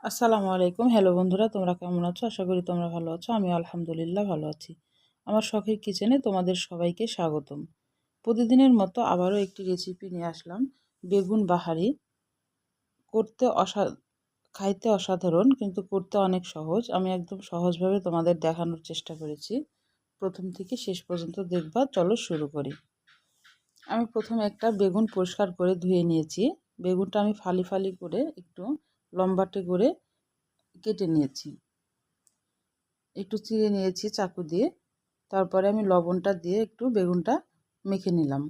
আসসালামু আলাইকুম। হ্যালো বন্ধুরা, তোমরা কেমন আছো? আশা করি তোমরা ভালো আছো। আমি আলহামদুলিল্লাহ ভালো আছি। আমার শখের কিচেনে তোমাদের সবাইকে স্বাগতম। প্রতিদিনের মতো আবারও একটি রেসিপি নিয়ে আসলাম। বেগুন বাহারি করতে খাইতে অসাধারণ, কিন্তু করতে অনেক সহজ। আমি একদম সহজভাবে তোমাদের দেখানোর চেষ্টা করেছি। প্রথম থেকে শেষ পর্যন্ত দেখবা। চলো শুরু করি। আমি প্রথমে একটা বেগুন পরিষ্কার করে ধুয়ে নিয়েছি। বেগুনটা আমি ফালি ফালি করে একটু লম্বাটে করে কেটে নিয়েছি, একটু চিড়ে নিয়েছি চাকু দিয়ে। তারপরে আমি লবণটা দিয়ে একটু বেগুনটা মেখে নিলাম।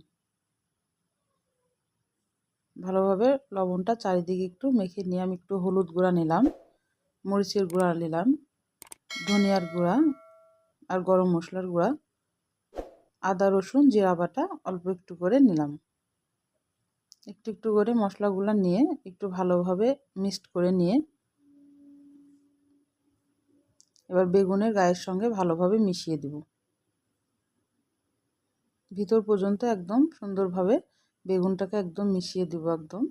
ভালোভাবে লবণটা চারিদিকে একটু মেখে নিয়ে আমি একটু হলুদ গুঁড়া নিলাম, মরিচের গুঁড়া নিলাম, ধনিয়ার গুঁড়া আর গরম মশলার গুঁড়া, আদা রসুন জিরা বাটা অল্প একটু করে নিলাম। একটু একটু করে মশলাগুলো নিয়ে একটু ভালোভাবে মিক্সড করে নিয়ে এবার বেগুনের গায়ের সঙ্গে ভালোভাবে মিশিয়ে দেব। ভিতর পর্যন্ত একদম সুন্দরভাবে বেগুনটাকে একদম মিশিয়ে দেব। একদম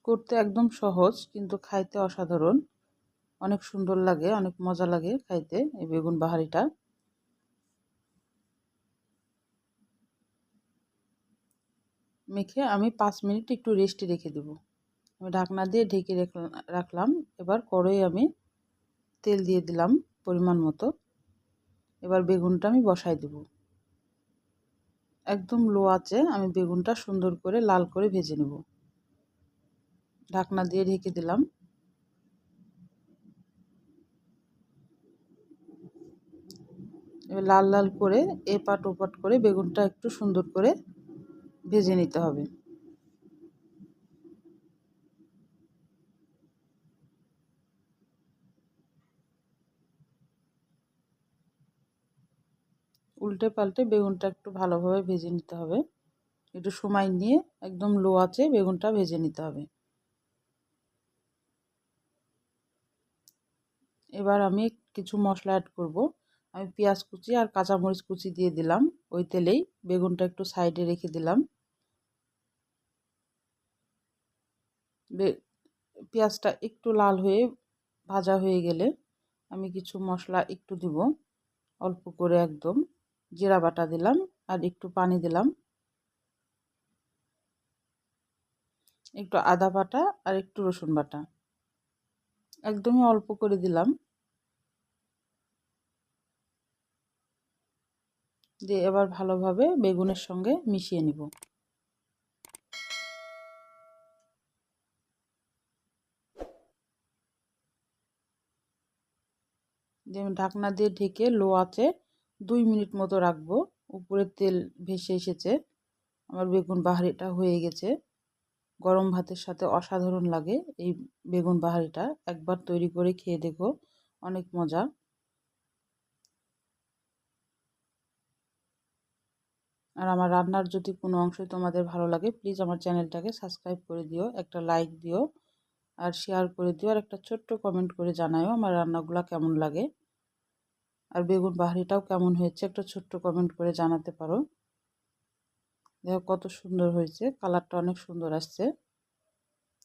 করতে একদম সহজ, কিন্তু খাইতে অসাধারণ। অনেক সুন্দর লাগে, অনেক মজা লাগে খাইতে এই বেগুন বাহারিটা। মেখে আমি 5 মিনিট একটু রেস্টে রেখে দেব। আমি ঢাকনা দিয়ে ঢেকে রাখলাম। এবার কড়াই আমি তেল দিয়ে দিলাম পরিমাণ মতো। এবার বেগুনটা আমি বসাই দেব। একদম লো আঁচে আমি বেগুনটা সুন্দর করে লাল করে ভেজে নেব। ঢাকনা দিয়ে ঢেকে দিলাম। এবার লাল লাল করে এপাট ওপাট করে বেগুনটা একটু সুন্দর করে ভেজে নিতে হবে। উল্টে পাল্টে বেগুনটা একটু ভালোভাবে ভেজে নিতে হবে। একটু সময় নিয়ে একদম লো আঁচে বেগুনটা ভেজে নিতে হবে। এবার আমি কিছু মশলা অ্যাড করব। আমি পেঁয়াজ কুচি আর কাঁচামরিচ কুচি দিয়ে দিলাম ওই তেলেই। বেগুনটা একটু সাইডে রেখে দিলাম। পেঁয়াজটা একটু লাল হয়ে ভাজা হয়ে গেলে আমি কিছু মশলা একটু দিব, অল্প করে একদম। জিরা বাটা দিলাম আর একটু পানি দিলাম, একটু আদা বাটা আর একটু রসুন বাটা একদমই অল্প করে দিলাম। দিয়ে এবার ভালোভাবে বেগুনের সঙ্গে মিশিয়ে নিব। দিয়ে আমি ঢাকনা দিয়ে ঢেকে লো আঁচে 2 মিনিট মতো রাখবো। উপরে তেল ভেসে এসেছে, আমার বেগুন বাহারিটা হয়ে গেছে। গরম ভাতের সাথে অসাধারণ লাগে এই বেগুন বাহারিটা। একবার তৈরি করে খেয়ে দেখো, অনেক মজা। আর আমার রান্নার যদি কোনো অংশই তোমাদের ভালো লাগে, প্লিজ আমার চ্যানেলটাকে সাবস্ক্রাইব করে দিও, একটা লাইক দিও আর শেয়ার করে দিও, আর একটা ছোট্ট কমেন্ট করে জানাও আমার রান্নাগুলো কেমন লাগে। আর বেগুন বাহারিটাও কেমন হয়েছে একটা ছোট্ট কমেন্ট করে জানাতে পারো। দেখো কত সুন্দর হয়েছে, কালারটা অনেক সুন্দর আসছে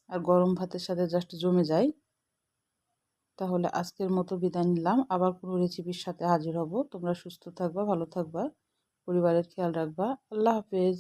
আর গরম ভাতের সাথে জাস্ট জমে যায়। তাহলে আজকের মতো বিদায় নিলাম। আবার কোনো রেসিপির সাথে হাজির হব। তোমরা সুস্থ থাকবা, ভালো থাকবা, পরিবারের খেয়াল রাখবা। আল্লাহ হাফেজ।